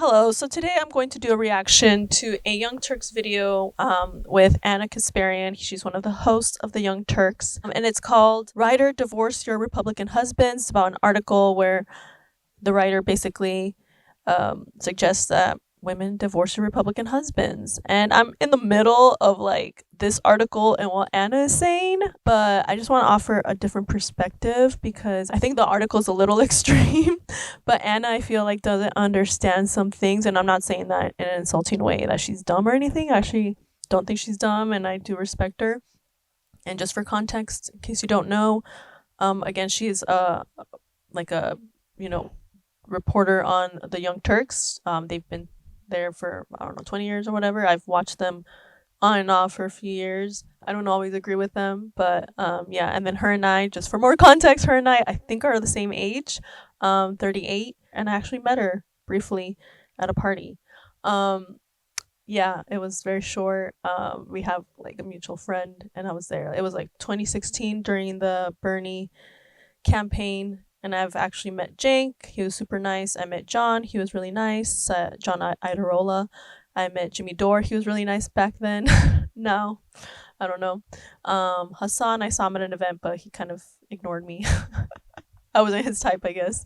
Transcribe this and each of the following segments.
Hello, so today I'm going to do a reaction to a Young Turks video with Anna Kasparian. She's one of the hosts of the Young Turks, and it's called Writer Divorce Your Republican Husband. It's about an article where the writer basically suggests that women divorce their Republican husbands. And I'm in the middle of like this article and what Anna is saying, but I just want to offer a different perspective because I think the article is a little extreme. But Anna, I feel like, doesn't understand some things, and I'm not saying that in an insulting way that she's dumb or anything. I actually don't think she's dumb, and I do respect her. And just for context, in case you don't know, again, she's like a reporter on the Young Turks. They've been there for, I don't know, 20 years or whatever. I've watched them on and off for a few years. I don't always agree with them, but yeah. And then her and I, just for more context, her and I think are the same age, 38, and I actually met her briefly at a party. Yeah, it was very short. We have like a mutual friend, and I was there. It was like 2016 during the Bernie campaign, and I've actually met Jank. He was super nice. I met John. He was really nice. John Idarola. I met Jimmy Dore. He was really nice back then. Now, I don't know. Hassan, I saw him at an event, but he kind of ignored me. I wasn't his type, I guess.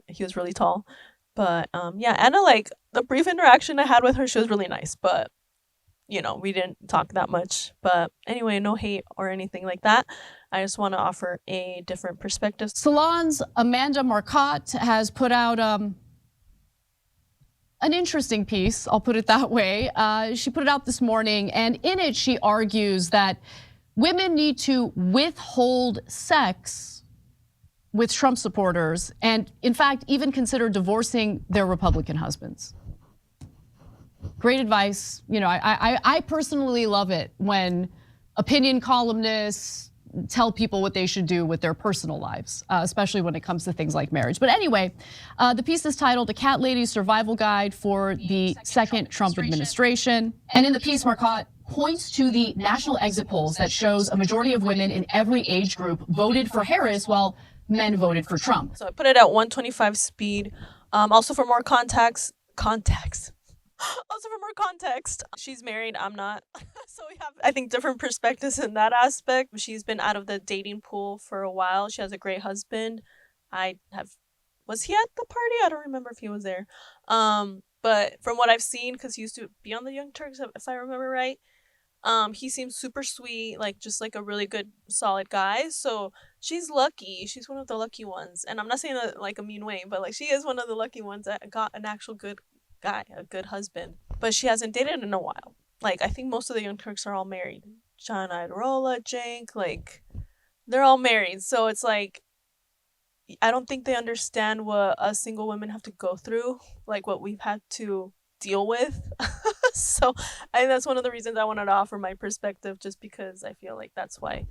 He was really tall. But yeah, Anna, like the brief interaction I had with her, she was really nice, but we didn't talk that much. But anyway, no hate or anything like that. I just want to offer a different perspective. Salon's Amanda Marcotte has put out an interesting piece, I'll put it that way. She put it out this morning, and in it she argues that women need to withhold sex with Trump supporters and, in fact, even consider divorcing their Republican husbands. Great advice. I personally love it when opinion columnists tell people what they should do with their personal lives, especially when it comes to things like marriage. But anyway, the piece is titled "A Cat Lady's Survival Guide for the Second Trump Administration." And in the piece, Marcotte points to the national exit polls that shows a majority of women in every age group voted for Harris while men voted for Trump. So I put it at 125 speed. Also for more context. Also, for more context, she's married, I'm not. So we have, I think, different perspectives in that aspect. She's been out of the dating pool for a while. She has a great husband. Was he at the party? I don't remember if he was there. But from what I've seen, because he used to be on the Young Turks, if I remember right, he seems super sweet, like just like a really good, solid guy. So she's lucky. She's one of the lucky ones. And I'm not saying that like a mean way, but like she is one of the lucky ones that got an actual good guy, a good husband. But she hasn't dated in a while. Like, I think most of the Young Turks are all married. John Idarola, Jank, like, they're all married. So it's like, I don't think they understand what us single women have to go through, like what we've had to deal with. So I think that's one of the reasons I wanted to offer my perspective, just because I feel like that's why,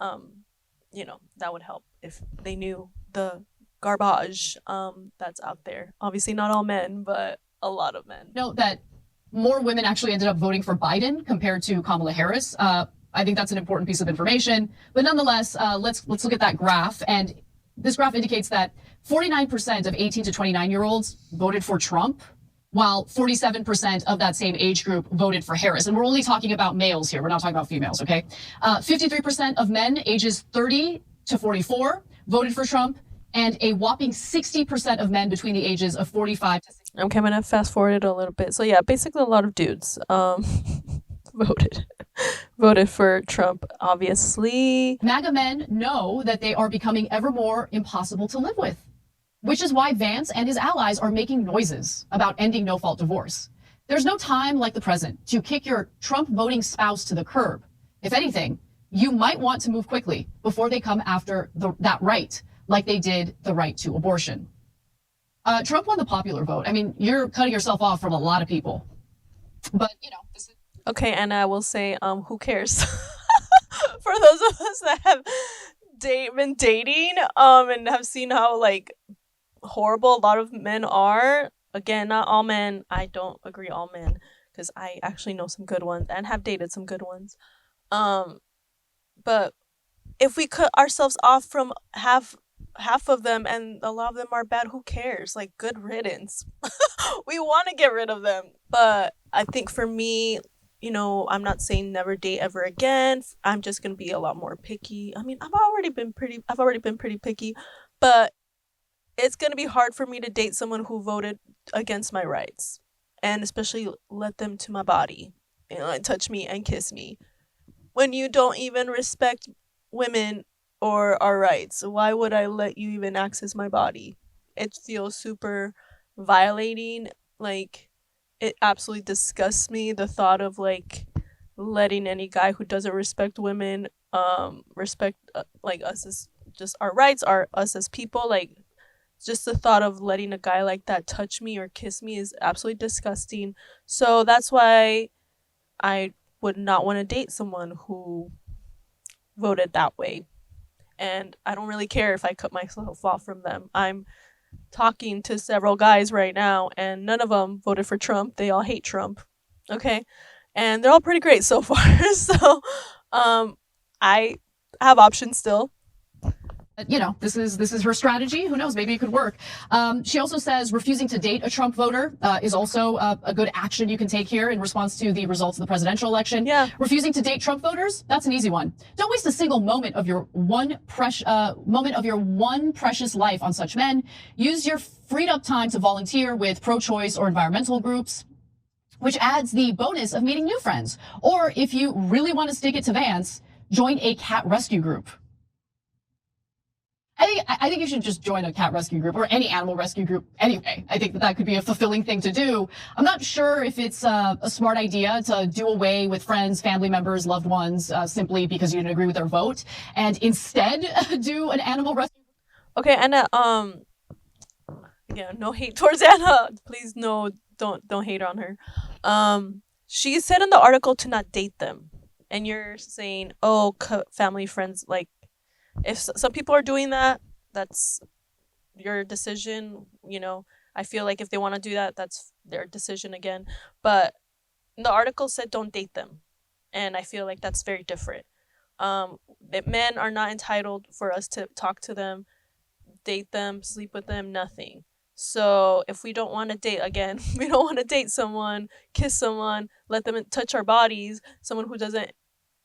that would help if they knew the garbage that's out there. Obviously not all men, but a lot of men. Note that more women actually ended up voting for Biden compared to Kamala Harris. I think that's an important piece of information. But nonetheless, let's look at that graph. And this graph indicates that 49% of 18 to 29-year-olds voted for Trump, while 47% of that same age group voted for Harris. And we're only talking about males here. We're not talking about females, okay? 53% of men ages 30 to 44 voted for Trump, and a whopping 60% of men between the ages of 45 to 60. Okay, I'm gonna fast forward it a little bit. So yeah, basically a lot of dudes voted for Trump, obviously. MAGA men know that they are becoming ever more impossible to live with, which is why Vance and his allies are making noises about ending no-fault divorce. There's no time like the present to kick your Trump voting spouse to the curb. If anything, you might want to move quickly before they come after that right, like they did the right to abortion. Trump won the popular vote. I mean, you're cutting yourself off from a lot of people. But, this is... Okay, and I will say, who cares? For those of us that have been dating and have seen how, like, horrible a lot of men are. Again, not all men. I don't agree all men, because I actually know some good ones and have dated some good ones. But if we cut ourselves off from half of them, and a lot of them are bad. Who cares? Like, good riddance. We want to get rid of them. But I think for me, I'm not saying never date ever again. I'm just gonna be a lot more picky. I mean, I've already been pretty picky, but it's gonna be hard for me to date someone who voted against my rights, and especially let them to my body, and touch me and kiss me when you don't even respect women or our rights. Why would I let you even access my body? It feels super violating. Like, it absolutely disgusts me, the thought of like letting any guy who doesn't respect women respect like us as just our rights, our us as people. Like, just the thought of letting a guy like that touch me or kiss me is absolutely disgusting. So that's why I would not want to date someone who voted that way. And I don't really care if I cut myself off from them. I'm talking to several guys right now, and none of them voted for Trump. They all hate Trump. Okay? And they're all pretty great so far. So, I have options still. This is her strategy. Who knows? Maybe it could work. She also says refusing to date a Trump voter is also a good action you can take here in response to the results of the presidential election. Yeah. Refusing to date Trump voters, that's an easy one. Don't waste a single moment of your one precious life on such men. Use your freed up time to volunteer with pro-choice or environmental groups, which adds the bonus of meeting new friends. Or if you really want to stick it to Vance, join a cat rescue group. I think you should just join a cat rescue group or any animal rescue group anyway. I think that could be a fulfilling thing to do. I'm not sure if it's a smart idea to do away with friends, family members, loved ones, simply because you didn't agree with their vote, and instead do an animal rescue. Okay, Anna, yeah, no hate towards Anna. Please, no, don't hate on her. She said in the article to not date them, and you're saying, oh, family, friends, like, if some people are doing that, that's your decision. I feel like if they want to do that, that's their decision again. But the article said don't date them, and I feel like that's very different. That men are not entitled for us to talk to them, date them, sleep with them, nothing. So if we don't want to date, again, we don't want to date someone, kiss someone, let them touch our bodies, someone who doesn't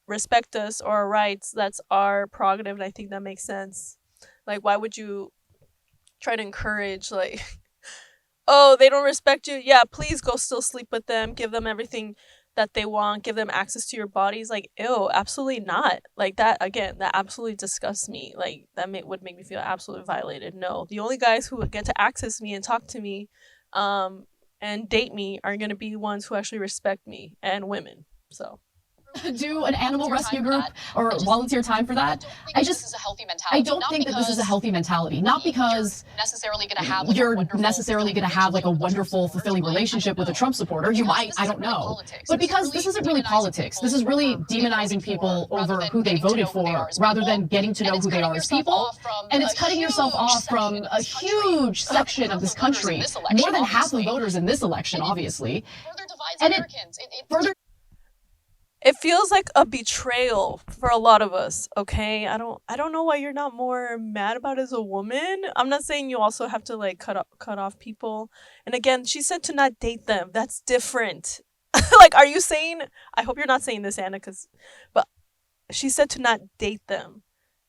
respect us or our rights, that's our prerogative, and I think that makes sense. Like, why would you try to encourage, like, oh, they don't respect you, yeah, please go still sleep with them, give them everything that they want, give them access to your bodies? Like, ew, absolutely not. Like, that, again, that absolutely disgusts me. Like, that would make me feel absolutely violated. No, the only guys who would get to access me and talk to me and date me are going to be ones who actually respect me, and women. So do an animal rescue group or volunteer time for that. I don't think that this is a healthy mentality. Not because you're necessarily going to have like a wonderful, fulfilling relationship with a Trump supporter. You might, I don't know. But because this isn't really politics. This is really demonizing people over who they voted for rather than getting to know who they are as people. And it's cutting yourself off from a huge section of this country, more than half the voters in this election, obviously. And it further. It feels like a betrayal for a lot of us, okay? I don't know why you're not more mad about it as a woman. I'm not saying you also have to like cut off people. And again, she said to not date them. That's different. Like, are you saying, I hope you're not saying this, Anna, but she said to not date them.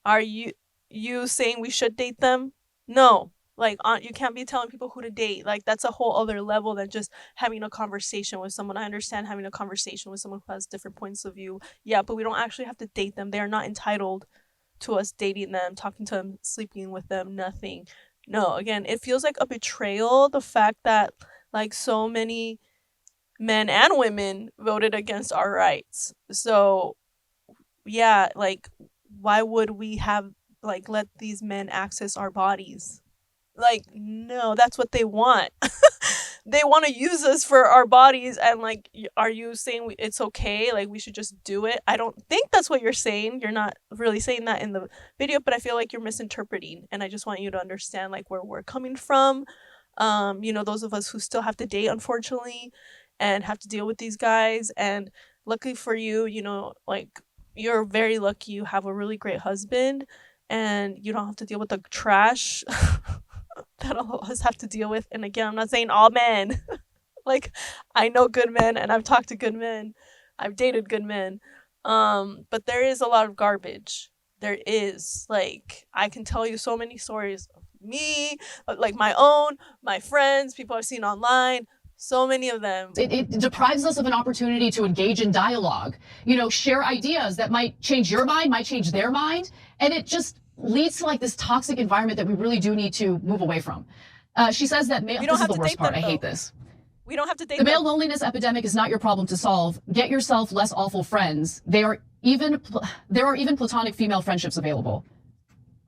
Are you saying we should date them? No. Like, you can't be telling people who to date. Like, that's a whole other level than just having a conversation with someone. I understand having a conversation with someone who has different points of view. Yeah, but we don't actually have to date them. They are not entitled to us dating them, talking to them, sleeping with them, nothing. No, again, it feels like a betrayal, the fact that like so many men and women voted against our rights. So yeah, like, why would we have like let these men access our bodies? Like, no, that's what they want. They want to use us for our bodies, and like, are you saying it's okay, like we should just do it? I don't think that's what you're saying. You're not really saying that in the video, but I feel like you're misinterpreting, and I just want you to understand like where we're coming from. Those of us who still have to date, unfortunately, and have to deal with these guys. And luckily for you, like, you're very lucky, you have a really great husband, and you don't have to deal with the trash that all of us have to deal with. And again, I'm not saying all men. Like, I know good men and I've talked to good men. I've dated good men. But there is a lot of garbage. There is. Like, I can tell you so many stories of me, like my own, my friends, people I've seen online, so many of them. It deprives us of an opportunity to engage in dialogue, share ideas that might change your mind, might change their mind. And it just leads to like this toxic environment that we really do need to move away from. She says that We don't this is have the to worst date part. them, I hate though. this. We don't have to date The them. male loneliness epidemic is not your problem to solve. Get yourself less awful friends. There are even platonic female friendships available.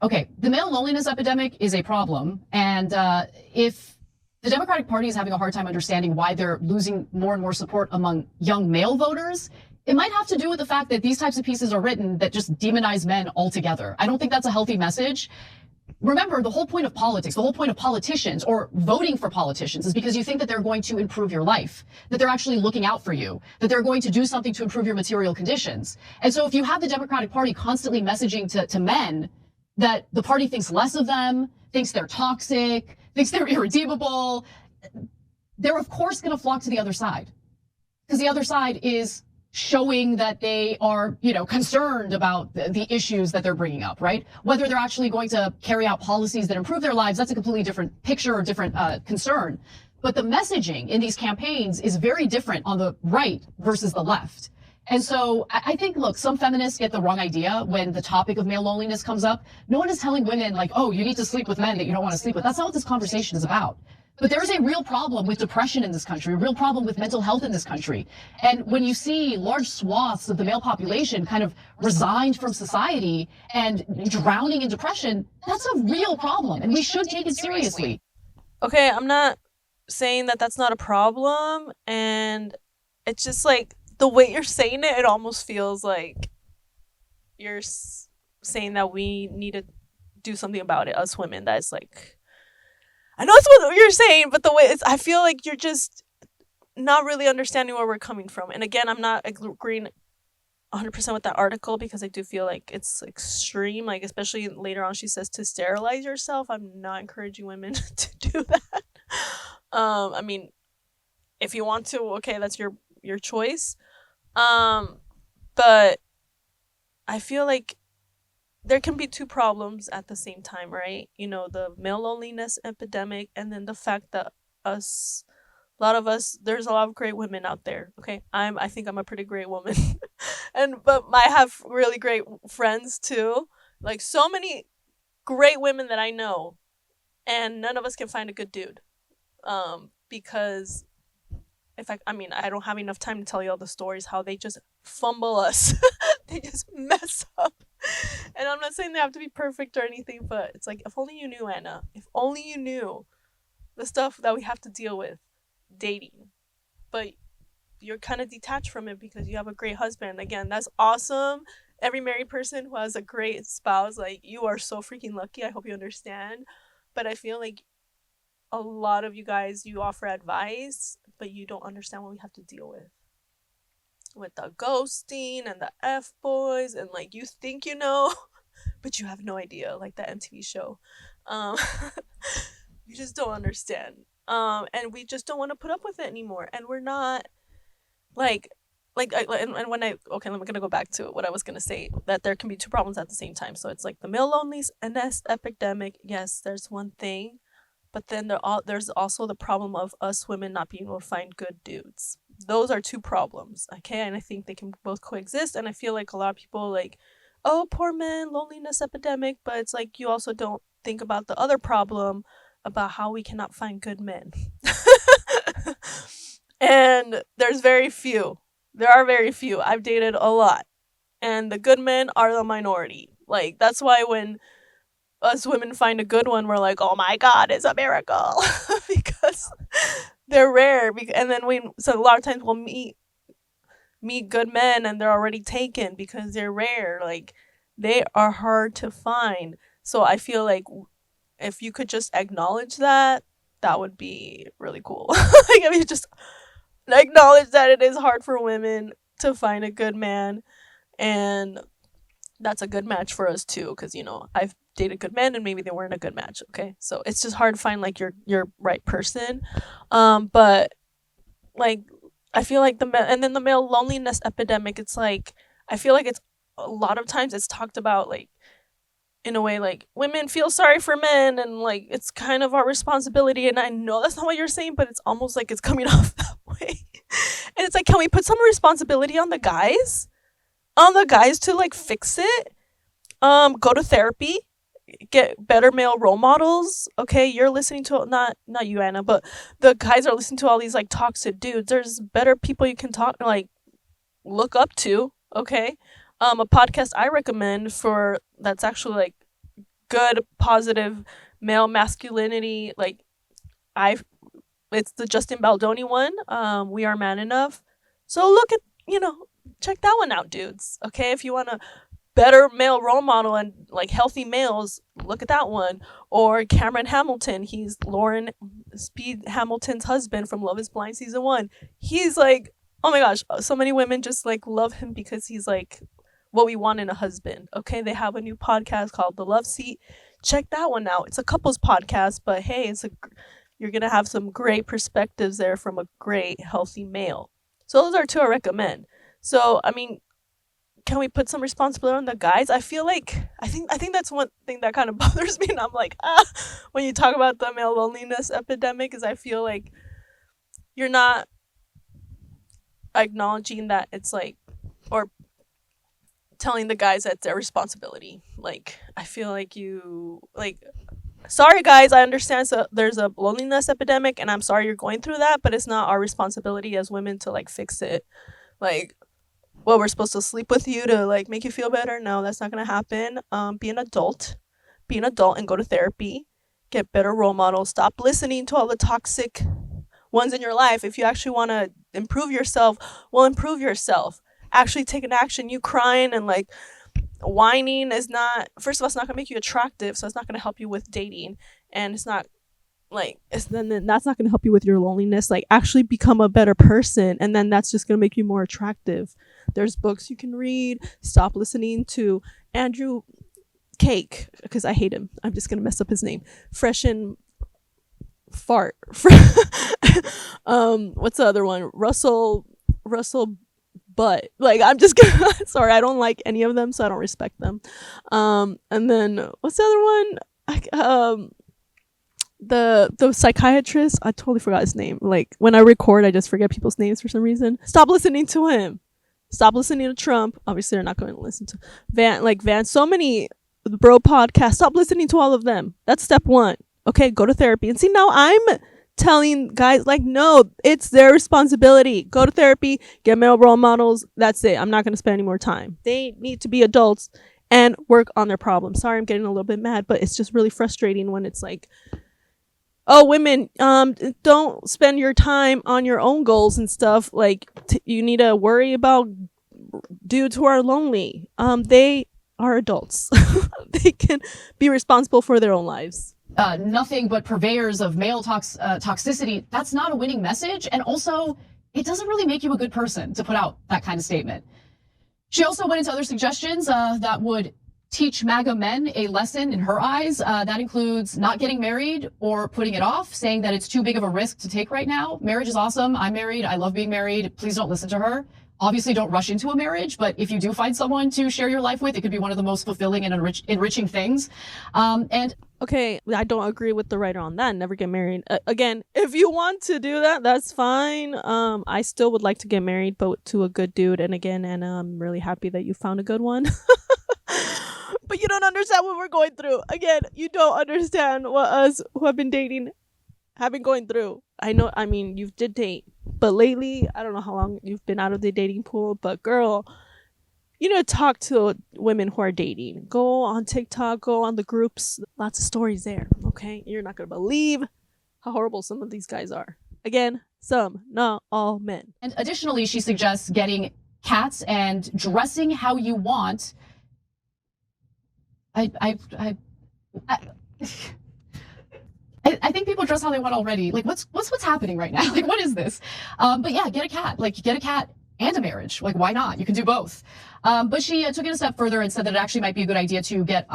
Okay, the male loneliness epidemic is a problem, and if the Democratic Party is having a hard time understanding why they're losing more and more support among young male voters, it might have to do with the fact that these types of pieces are written that just demonize men altogether. I don't think that's a healthy message. Remember, the whole point of politics, the whole point of politicians or voting for politicians is because you think that they're going to improve your life, that they're actually looking out for you, that they're going to do something to improve your material conditions. And so if you have the Democratic Party constantly messaging to men that the party thinks less of them, thinks they're toxic, thinks they're irredeemable, they're of course going to flock to the other side, because the other side is showing that they are, concerned about the issues that they're bringing up, right? Whether they're actually going to carry out policies that improve their lives, that's a completely different picture or different concern. But the messaging in these campaigns is very different on the right versus the left. And so I think, look, some feminists get the wrong idea when the topic of male loneliness comes up. No one is telling women like, oh, you need to sleep with men that you don't want to sleep with. That's not what this conversation is about. But there is a real problem with depression in this country, a real problem with mental health in this country. And when you see large swaths of the male population kind of resigned from society and drowning in depression, that's a real problem, and we should take it seriously. Okay, I'm not saying that that's not a problem, and it's just like the way you're saying it, it almost feels like you're saying that we need to do something about it, us women. That's like, I know it's what you're saying, but the way it's, I feel like you're just not really understanding where we're coming from. And again, I'm not agreeing 100% with that article, because I do feel like it's extreme. Like, especially later on, she says to sterilize yourself. I'm not encouraging women to do that. I mean, if you want to, okay, that's your choice. But I feel like there can be two problems at the same time, right? The male loneliness epidemic, and then the fact that a lot of us, there's a lot of great women out there. Okay, I think I'm a pretty great woman, but I have really great friends too. Like, so many great women that I know, and none of us can find a good dude. Because I mean, I don't have enough time to tell you all the stories how they just fumble us. They just mess up. And I'm not saying they have to be perfect or anything, but it's like, if only you knew, Anna. If only you knew the stuff that we have to deal with dating. But you're kind of detached from it because you have a great husband. Again, that's awesome. Every married person who has a great spouse, like, you are so freaking lucky. I hope you understand. But I feel like a lot of you guys, you offer advice, but you don't understand what we have to deal with the ghosting and the F-boys, and like, you think you know, but you have no idea, like that MTV show. You just don't understand. And we just don't want to put up with it anymore. And we're not and when okay, I'm gonna go back to what I was gonna say, that there can be two problems at the same time. So it's like the male loneliness epidemic. Yes, there's one thing, but then there's also the problem of us women not being able to find good dudes. Those are two problems, okay? And I think they can both coexist. And I feel like a lot of people like, oh, poor men, loneliness epidemic. But it's like, you also don't think about the other problem about how we cannot find good men. And there's very few. There are very few. I've dated a lot. And the good men are the minority. Like, that's why when us women find a good one, we're like, oh my God, it's a miracle. Because they're rare. And then so a lot of times we'll meet good men and they're already taken because they're rare. Like, they are hard to find. So I feel like if you could just acknowledge that, that would be really cool. Like, if you just acknowledge that it is hard for women to find a good man, and that's a good match for us too, because I've dated good men and maybe they weren't a good match. Okay, so it's just hard to find like your right person. But like I feel like and then the male loneliness epidemic, it's like I feel like it's a lot of times it's talked about like in a way like women feel sorry for men and like it's kind of our responsibility, and I know that's not what you're saying, but it's almost like it's coming off that way. And it's like, can we put some responsibility on the guys, to like fix it? Go to therapy, get better male role models. Okay, you're listening to, not you, Anna, but the guys are listening to all these like toxic dudes. There's better people you can look up to. Okay, a podcast I recommend for that's actually like good positive male masculinity, like I it's the Justin Baldoni one, We Are Man Enough. So look at, check that one out, dudes. Okay, if you want a better male role model and like healthy males, look at that one. Or Cameron Hamilton, he's Lauren Speed Hamilton's husband from Love Is Blind season 1. He's like, oh my gosh, so many women just like love him because he's like what we want in a husband. Okay, they have a new podcast called The Love Seat. Check that one out. It's a couples podcast, but hey, you're gonna have some great perspectives there from a great healthy male. So those are two I recommend. So I mean, can we put some responsibility on the guys? I feel like I think that's one thing that kind of bothers me, and I'm like, when you talk about the male loneliness epidemic, is I feel like you're not acknowledging that it's like, or telling the guys that it's their responsibility. Like, I feel like sorry guys, I understand, so there's a loneliness epidemic and I'm sorry you're going through that, but it's not our responsibility as women to like fix it. Like, well, we're supposed to sleep with you to like make you feel better? No, that's not gonna happen. Be an adult and go to therapy, get better role models, stop listening to all the toxic ones in your life. If you actually want to improve yourself, well, improve yourself. Actually take an action. You crying and like whining is not, first of all, it's not gonna make you attractive, so it's not gonna help you with dating, and it's not like then that's not gonna help you with your loneliness. Like, actually become a better person, and then that's just gonna make you more attractive. There's books you can read. Stop listening to Andrew Cake, because I hate him. I'm just gonna mess up his name. Fresh and Fart. What's the other one? Russell But like, I'm just gonna sorry, I don't like any of them, so I don't respect them. And then what's the other one? The psychiatrist, I totally forgot his name. Like, when I record, I just forget people's names for some reason. Stop listening to him. Stop listening to Trump. Obviously, they're not going to listen to Van. So many bro podcasts. Stop listening to all of them. That's step 1. Okay, go to therapy. And see, now I'm telling guys like, no, it's their responsibility. Go to therapy, get male role models. That's it. I'm not going to spend any more time. They need to be adults and work on their problems. Sorry, I'm getting a little bit mad, but it's just really frustrating when it's like, oh, women, don't spend your time on your own goals and stuff. Like, you need to worry about dudes who are lonely. They are adults. They can be responsible for their own lives. Nothing but purveyors of male toxicity. That's not a winning message. And also, it doesn't really make you a good person to put out that kind of statement. She also went into other suggestions that would teach MAGA men a lesson in her eyes. That includes not getting married or putting it off, saying that it's too big of a risk to take right now. Marriage is awesome. I'm married. I love being married. Please don't listen to her. Obviously, don't rush into a marriage, but if you do find someone to share your life with, it could be one of the most fulfilling and enriching things. And okay, I don't agree with the writer on that. Never get married. Again, if you want to do that, that's fine. I still would like to get married, but to a good dude. And again, Anna, I'm really happy that you found a good one. But you don't understand what we're going through. Again, you don't understand what us who have been dating have been going through. I know, I mean, you did date, but lately, I don't know how long you've been out of the dating pool, but girl, you need to talk to women who are dating. Go on TikTok, go on the groups. Lots of stories there, okay? You're not going to believe how horrible some of these guys are. Again, some, not all men. And additionally, she suggests getting cats and dressing how you want. I think people dress how they want already. Like, what's happening right now? Like, what is this? But yeah, get a cat. Like, get a cat and a marriage. Like, why not? You can do both. But she took it a step further and said that it actually might be a good idea to get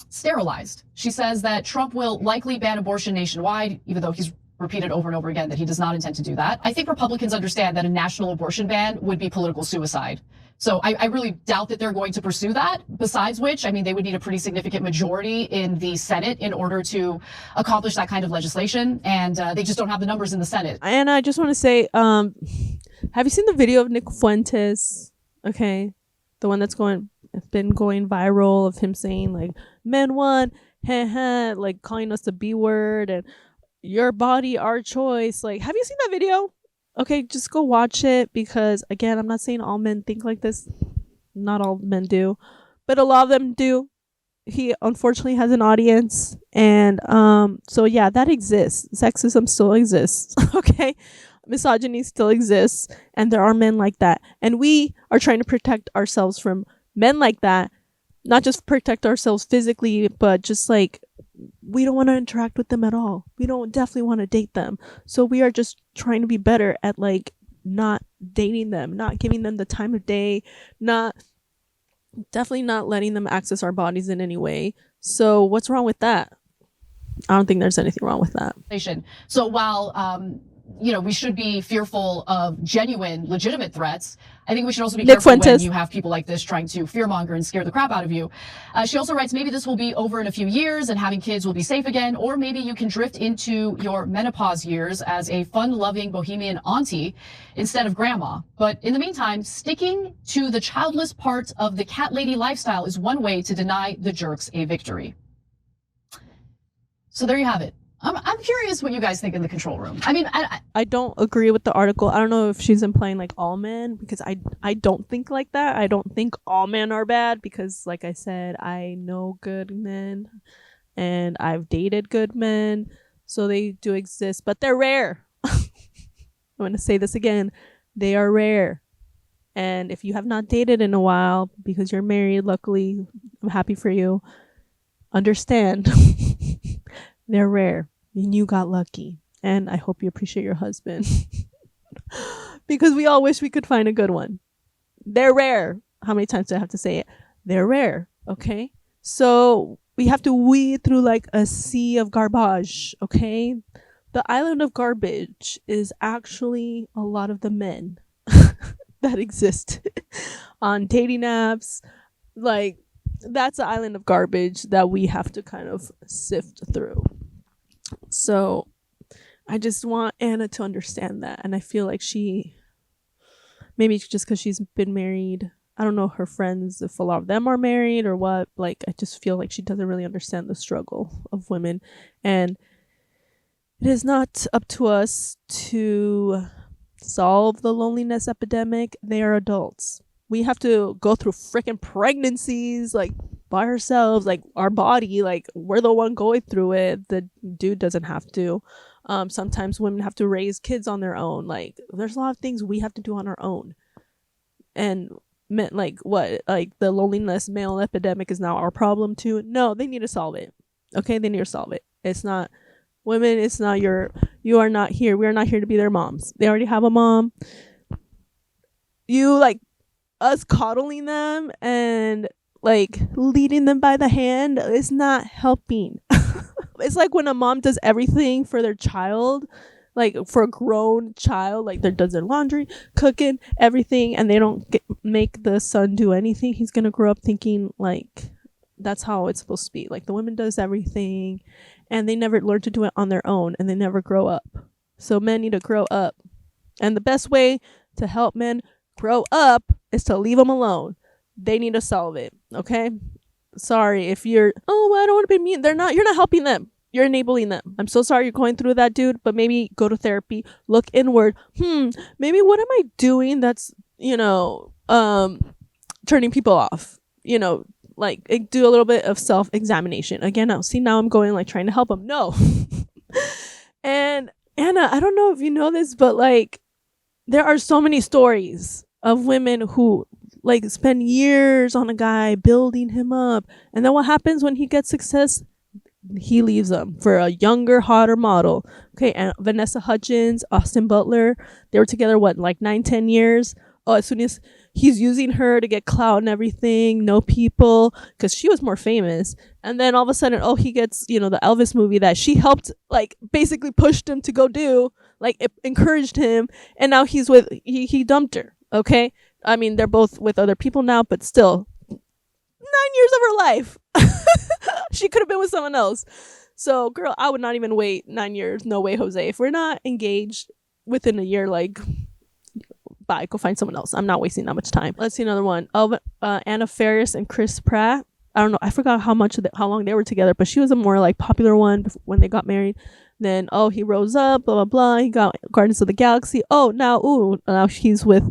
sterilized. She says that Trump will likely ban abortion nationwide, even though he's repeated over and over again that he does not intend to do that. I think Republicans understand that a national abortion ban would be political suicide. So I really doubt that they're going to pursue that. Besides which, I mean, they would need a pretty significant majority in the Senate in order to accomplish that kind of legislation. And they just don't have the numbers in the Senate. And I just want to say, have you seen the video of Nick Fuentes? Okay. The one that's been going viral of him saying like, men won, like calling us the B word and your body, our choice. Like, have you seen that video? Okay, just go watch it, because again, I'm not saying all men think like this. Not all men do, but a lot of them do. He unfortunately has an audience, and so yeah, that exists. Sexism still exists. Okay, misogyny still exists, and there are men like that, and we are trying to protect ourselves from men like that. Not just protect ourselves physically, but just like, we don't want to interact with them at all. We don't definitely want to date them. So we are just trying to be better at like not dating them, not giving them the time of day, definitely not letting them access our bodies in any way. So what's wrong with that? I don't think there's anything wrong with that. So while we should be fearful of genuine, legitimate threats, I think we should also be careful when you have people like this trying to fearmonger and scare the crap out of you. She also writes, maybe this will be over in a few years and having kids will be safe again, or maybe you can drift into your menopause years as a fun-loving bohemian auntie instead of grandma. But in the meantime, sticking to the childless part of the cat lady lifestyle is one way to deny the jerks a victory. So there you have it. I'm curious what you guys think in the control room. I mean, I don't agree with the article. I don't know if she's implying like all men, because I don't think like that. I don't think all men are bad, because like I said, I know good men and I've dated good men, so they do exist, but they're rare. I'm going to say this again. They are rare. And if you have not dated in a while because you're married, luckily, I'm happy for you. Understand. They're rare. And you got lucky. And I hope you appreciate your husband. Because we all wish we could find a good one. They're rare. How many times do I have to say it? They're rare. Okay? So we have to weed through like a sea of garbage. Okay? The island of garbage is actually a lot of the men that exist on dating apps. Like, that's an island of garbage that we have to kind of sift through. So I just want Anna to understand that. And I feel like maybe just because she's been married, I don't know her friends, if a lot of them are married or what. Like, I just feel like she doesn't really understand the struggle of women. And it is not up to us to solve the loneliness epidemic. They are adults. We have to go through freaking pregnancies, like, by ourselves, like our body, like we're the one going through it. The dude doesn't have to. Sometimes women have to raise kids on their own. Like, there's a lot of things we have to do on our own. And like what? Like the loneliness male epidemic is now our problem too? No, they need to solve it. Okay, they need to solve it. It's not women. It's not you are not here. We are not here to be their moms. They already have a mom. You like us coddling them and like leading them by the hand is not helping. It's like when a mom does everything for their child, like for a grown child, like does their laundry, cooking, everything, and they don't make the son do anything. He's gonna grow up thinking like that's how it's supposed to be. Like the woman does everything and they never learn to do it on their own, and they never grow up. So men need to grow up, and the best way to help men grow up is to leave them alone. They need to solve it. Okay, sorry if you're well, I don't want to be mean. You're not helping them, you're enabling them. I'm so sorry you're going through that, dude, but maybe go to therapy, look inward. Maybe what am I doing that's turning people off? Like do a little bit of self-examination. Again, now I'm going like trying to help them. No. And Anna, I don't know if you know this, but like there are so many stories of women who like spend years on a guy, building him up, and then what happens when he gets success? he leaves them for a younger, hotter model. Okay, and Vanessa Hudgens, Austin Butler, they were together what, like 9-10 years. Oh, as soon as he's using her to get clout and everything, know people, because she was more famous. And then all of a sudden, oh, he gets, the Elvis movie that she helped, like, basically pushed him to go do, like, it encouraged him. And now he's with, he dumped her. Okay, I mean, they're both with other people now, but still, 9 years of her life. She could have been with someone else. So, girl, I would not even wait 9 years. No way, Jose. If we're not engaged within a year, like, bye, go find someone else. I'm not wasting that much time. Let's see another one. Anna Faris and Chris Pratt. I don't know. I forgot how long they were together, but she was a more like popular one when they got married. Then, he rose up, blah, blah, blah. He got Guardians of the Galaxy. Oh, now he's with,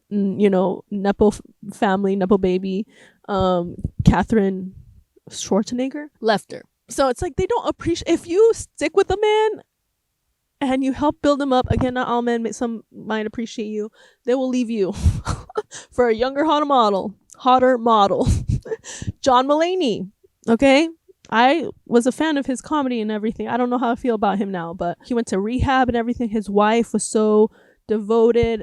Nepo family, Nepo baby, Catherine Schwarzenegger. Left her. So it's like they don't appreciate, if you stick with a man and you help build them up, again, not all men, some might appreciate you, they will leave you for a younger, hotter model. John Mulaney. Okay. I was a fan of his comedy and everything. I don't know how I feel about him now, but he went to rehab and everything. His wife was so devoted,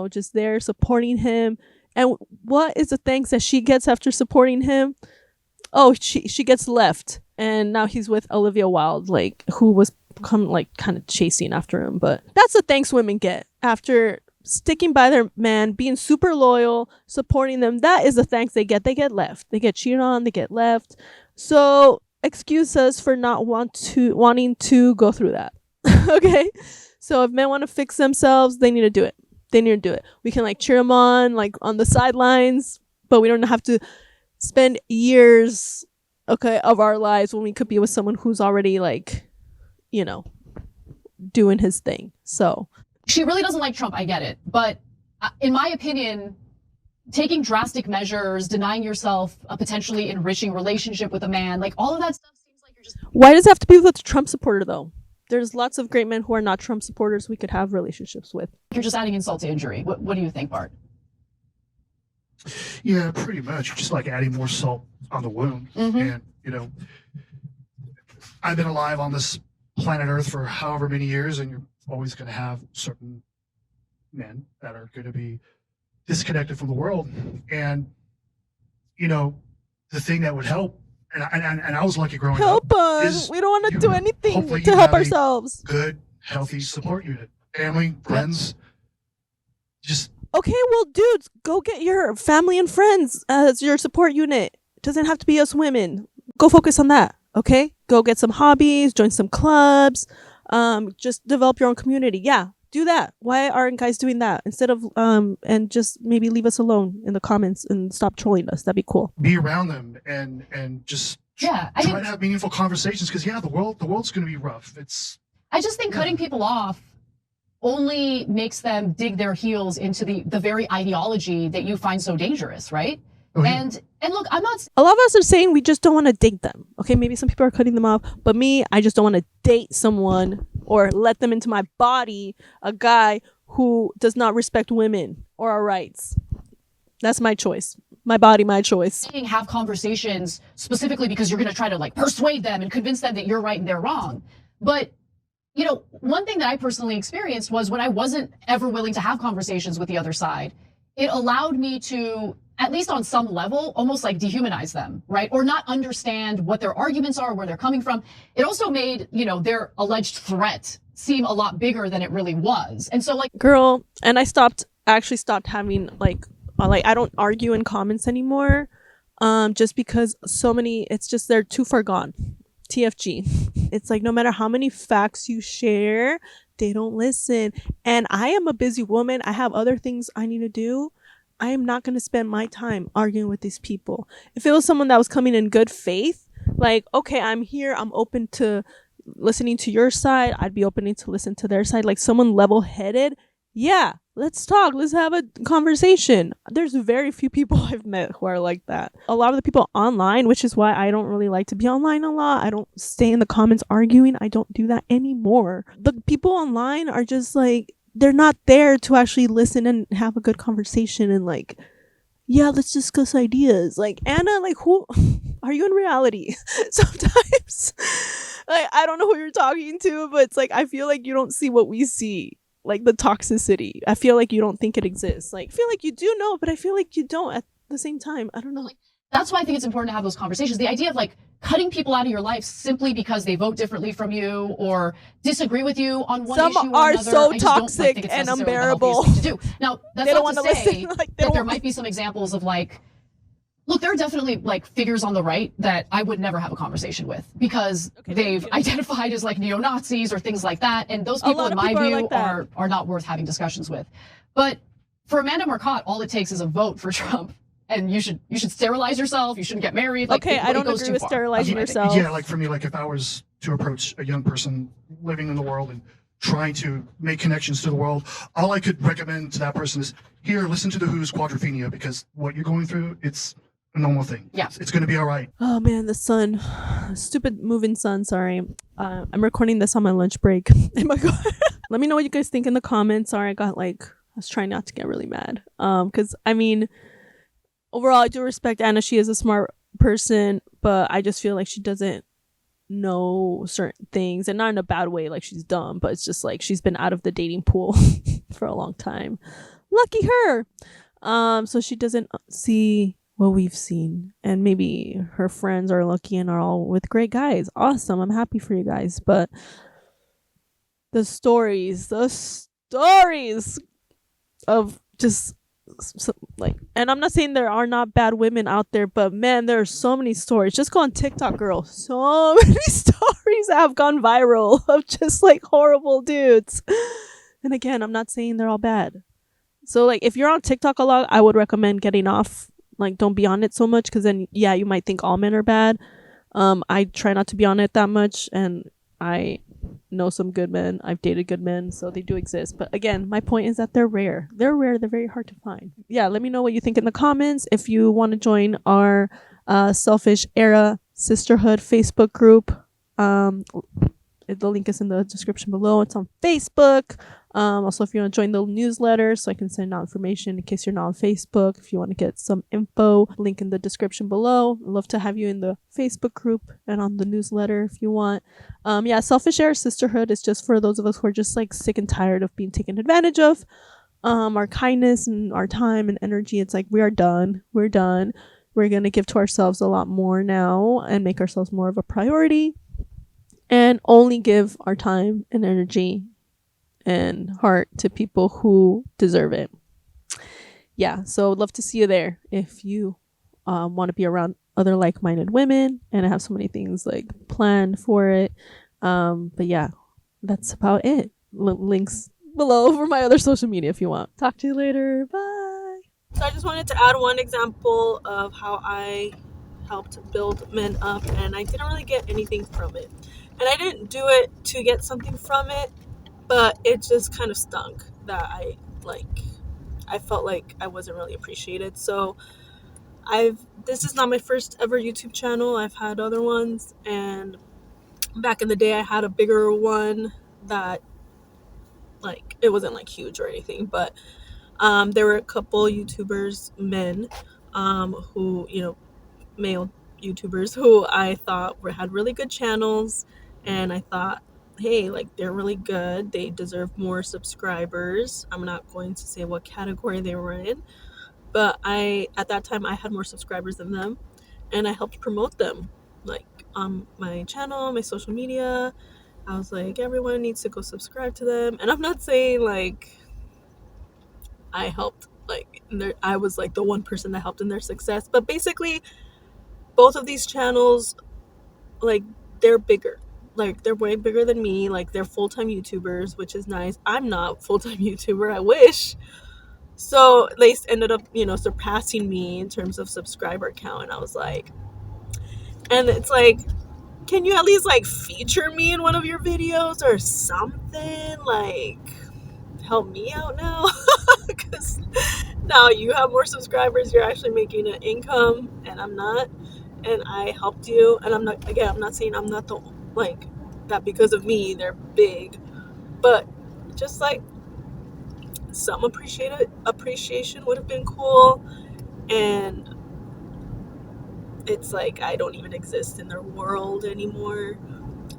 just there supporting him. And what is the thanks that she gets after supporting him? Oh, she gets left. And now he's with Olivia Wilde, like, who was kind of chasing after him. But that's the thanks women get after sticking by their man, being super loyal, supporting them. That is the thanks they get. They get left. They get cheated on. They get left. So excuse us for not wanting to go through that. Okay, so if men want to fix themselves, they need to do it. We can like cheer them on, like on the sidelines, but we don't have to spend years, okay, of our lives when we could be with someone who's already like, doing his thing. So she really doesn't like Trump. I get it, but in my opinion, taking drastic measures, denying yourself a potentially enriching relationship with a man, like all of that stuff seems like you're just... Why does it have to be with a Trump supporter though? There's lots of great men who are not Trump supporters we could have relationships with. You're just adding insult to injury. What do you think, Bart? Yeah, pretty much. You're just like adding more salt on the wound. And, I've been alive on this planet Earth for however many years, and you're always going to have certain men that are going to be disconnected from the world. And the thing that would help, and I was lucky growing up, is we don't want to do anything to help ourselves. Good, healthy support unit, family, friends. Just okay, well, dudes, go get your family and friends as your support unit. It doesn't have to be us women. Go focus on that. Okay, go get some hobbies, join some clubs, just develop your own community. Yeah, do that. Why aren't guys doing that instead of and just maybe leave us alone in the comments and stop trolling us? That'd be cool. Be around them and just try to have meaningful conversations, because the world's going to be rough. I just think cutting people off only makes them dig their heels into the very ideology that you find so dangerous, right? Oh, yeah. And look, I'm not... A lot of us are saying we just don't want to date them. Okay, maybe some people are cutting them off, but me, I just don't want to date someone or let them into my body, a guy who does not respect women or our rights. That's my choice. My body, my choice. Have conversations specifically because you're going to try to like persuade them and convince them that you're right and they're wrong. But one thing that I personally experienced was when I wasn't ever willing to have conversations with the other side, it allowed me to, at least on some level, almost like dehumanize them, right? Or not understand what their arguments are, where they're coming from. It also made, their alleged threat seem a lot bigger than it really was. And so girl, and I actually stopped having like I don't argue in comments anymore. Just because it's just they're too far gone. TFG. It's like no matter how many facts you share, they don't listen. And I am a busy woman. I have other things I need to do. I am not going to spend my time arguing with these people. If it was someone that was coming in good faith, like, okay, I'm here, I'm open to listening to your side, I'd be open to listen to their side, like someone level-headed, yeah, let's talk, let's have a conversation. There's very few people I've met who are like that. A lot of the people online, which is why I don't really like to be online a lot, I don't stay in the comments arguing, I don't do that anymore. The people online are just like, they're not there to actually listen and have a good conversation and like, yeah, let's discuss ideas. Like, Anna, like, who are you in reality? Sometimes, like, I don't know who you're talking to, but it's like, I feel like you don't see what we see. Like the toxicity. I feel like you don't think it exists. Like, I feel like you do know, but I feel like you don't at the same time. I don't know. Like, that's why I think it's important to have those conversations. The idea of like cutting people out of your life simply because they vote differently from you or disagree with you on one Some issue or are another. so I just don't toxic think it's and necessarily the unbearable. healthiest thing to do. Now, that's They don't not to wanna say listen, like, that there might be some examples of like, look, there are definitely like figures on the right that I would never have a conversation with because they've identified as like neo-Nazis or things like that. And those people, in my view, are not worth having discussions with. But for Amanda Marcotte, all it takes is a vote for Trump. And you should sterilize yourself. You shouldn't get married. Like, okay, I don't agree with sterilizing yourself. Yeah, like for me, like if I was to approach a young person living in the world and trying to make connections to the world, all I could recommend to that person is, here, listen to the Who's Quadrophenia, because what you're going through, it's a normal thing. Yeah. It's going to be all right. Oh man, the sun. Stupid moving sun, sorry. I'm recording this on my lunch break. Oh my god. Let me know what you guys think in the comments. Sorry, I was trying not to get really mad. Because I mean, overall, I do respect Anna. She is a smart person, but I just feel like she doesn't know certain things, and not in a bad way, like she's dumb, but it's just like she's been out of the dating pool for a long time. Lucky her. So she doesn't see what we've seen, and maybe her friends are lucky and are all with great guys. Awesome, I'm happy for you guys, but the stories of just like, and I'm not saying there are not bad women out there, but man, there are so many stories. Just go on TikTok, girl. So many stories that have gone viral of just like horrible dudes. And again, I'm not saying they're all bad. So like, if you're on TikTok a lot, I would recommend getting off. Like, don't be on it so much, because then yeah, you might think all men are bad. I try not to be on it that much, and I know some good men. I've dated good men, so they do exist. But again, my point is that they're rare. They're very hard to find. Yeah, let me know what you think in the comments. If you want to join our Selfish Era Sisterhood Facebook group, the link is in the description below. It's on Facebook. Also, if you want to join the newsletter, so I can send out information in case you're not on Facebook. If you want to get some info, link in the description below. I'd love to have you in the Facebook group and on the newsletter if you want. Yeah, Selfish Air Sisterhood is just for those of us who are just like sick and tired of being taken advantage of. Our kindness and our time and energy. It's like, we are done. We're done. We're going to give to ourselves a lot more now and make ourselves more of a priority, and only give our time and energy and heart to people who deserve it. Yeah, so I'd love to see you there if you want to be around other like-minded women, and I have so many things like planned for it. But yeah, that's about it. Links below for my other social media if you want. Talk to you later. Bye. So I just wanted to add one example of how I helped build men up, and I didn't really get anything from it. And I didn't do it to get something from it, but it just kind of stunk that I felt like I wasn't really appreciated. So this is not my first ever YouTube channel. I've had other ones, and back in the day I had a bigger one that, like, it wasn't like huge or anything, but there were a couple YouTubers, men, who, male YouTubers who I thought had really good channels, and I thought, hey, like, they're really good, they deserve more subscribers. I'm not going to say what category they were in, but at that time I had more subscribers than them, and I helped promote them, like, on my channel, my social media. I was like, everyone needs to go subscribe to them. And I'm not saying like I helped, like, I was like the one person that helped in their success, but basically both of these channels, like, they're bigger. Like, they're way bigger than me. Like, they're full-time YouTubers, which is nice. I'm not full-time YouTuber. I wish. So they ended up, surpassing me in terms of subscriber count. And I was like, and it's like, can you at least like feature me in one of your videos or something? Like, help me out now. Because now you have more subscribers. You're actually making an income, and I'm not. And I helped you, and I'm not saying I'm not the, like, that because of me they're big, but just like some appreciation would have been cool. And it's like I don't even exist in their world anymore.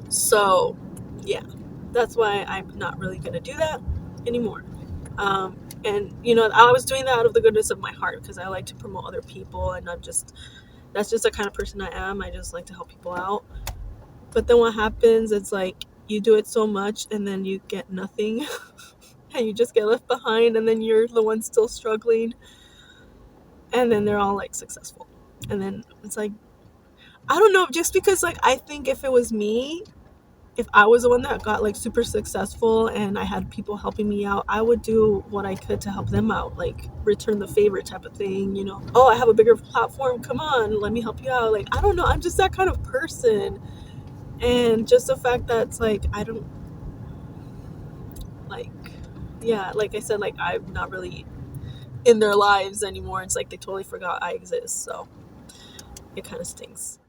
So yeah, that's why I'm not really gonna do that anymore. And I was doing that out of the goodness of my heart, because I like to promote other people, and that's just the kind of person I am. I just like to help people out. But then what happens, it's like you do it so much and then you get nothing and you just get left behind, and then you're the one still struggling, and then they're all like successful. And then it's like, I don't know, just because like I think if it was me, if I was the one that got like super successful and I had people helping me out, I would do what I could to help them out, like return the favor type of thing. Oh, I have a bigger platform, come on, let me help you out. Like, I don't know, I'm just that kind of person. And just the fact that it's like I don't like, yeah, like I said, like I'm not really in their lives anymore. It's like they totally forgot I exist, so it kind of stings.